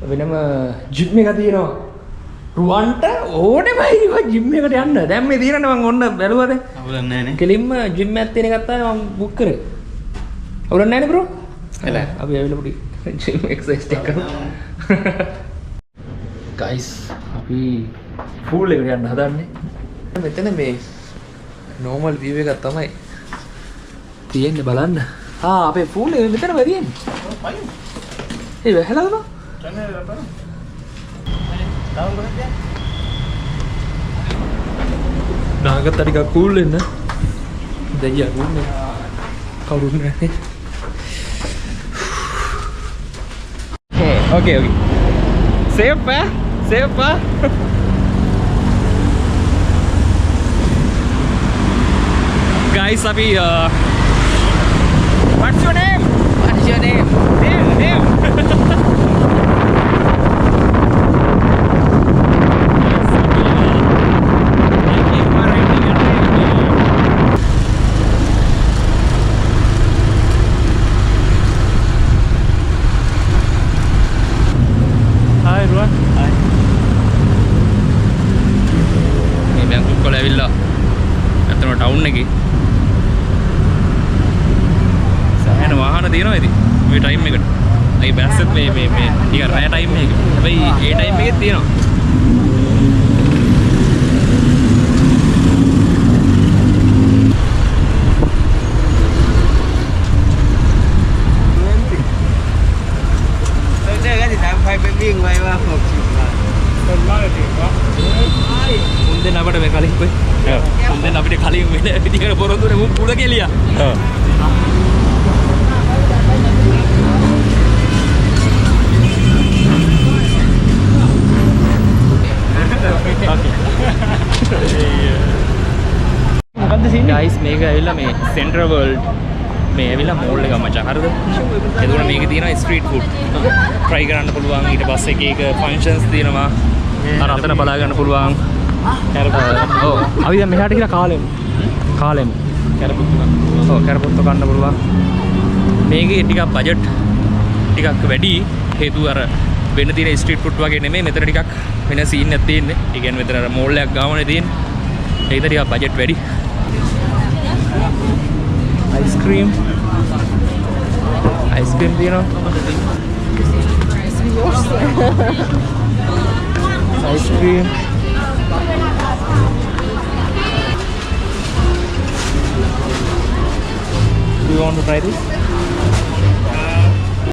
වෙනම ජිම් එකක් තියෙනවා. රුවන්ට ඕනෙමයි ජිම් එකට යන්න. දැන් මේ තියෙනනේ මම ඔන්න බැලුවද? අවුලක් නැහැ නේ. කෙලින්ම ජිම් එකක් තියෙන එකක් තමයි මම බුක් කරේ. අවුලක් නැහැ නේ බ්‍රෝ. එලා අපි ඇවිල්ලා පොඩි ජිම් එක්සර්සයිස් ටික කරමු. ගයිස් අපි පූල් එකට යන්න හදන්නේ. මෙතන මේ normal view එකක් තමයි තියෙන්නේ බලන්න. අපේ පූල් එක මෙතන තියෙන්නේ. ඒ වැහලා නෝ. නාගත් ටිකක් කූල් වෙන්න. දෙයියා කූල් නේ. කවුරුත් නැහැ. Okay. Safe, eh? Safe, ah? Guys, abhi what's your name? What's your name? Name. Hi everyone. Hi. Ini Bangkok kalau villa. Atau town lagi. Saya nak wahana dia no ini. We time me kan. Lagi baset me. Dia raya time me. Tapi a time me dia no. Mungkin apa dah kali ini? Mungkin apa dia kali ini? Dia kan boros tu, dia pula ke liya. Guys, mega illa me Central World. මේ ඇවිල්ලා මෝල් එක මචං හරිද? එතකොට මේකේ තියෙනවා street food. try කරන්න පුළුවන්. ඊට පස්සේ එක ෆන්ක්ෂන්ස් තියෙනවා. අර අතන බලා ගන්න පුළුවන්. ඔව්. අපි දැන් මෙහාට ගිහලා කාලෙමු. කැරපොත්තු ගන්න. ඔව් කැරපොත්තු ගන්න පුළුවන්. මේකේ ටිකක් බජට් ටිකක් වැඩි. හේතුව අර වෙන තියෙන ස්ට්‍රීට් ෆුඩ් වගේ නෙමෙයි. මෙතන ටිකක් වෙන සීන් එකක් තියෙන්නේ. ඒ කියන්නේ මෙතන අර මෝල් එකක් ගාවනේ තියෙන්නේ. ඒකට ටිකක් බජට් වැඩි. Ice cream, you know. Ice cream. Do you want to try this?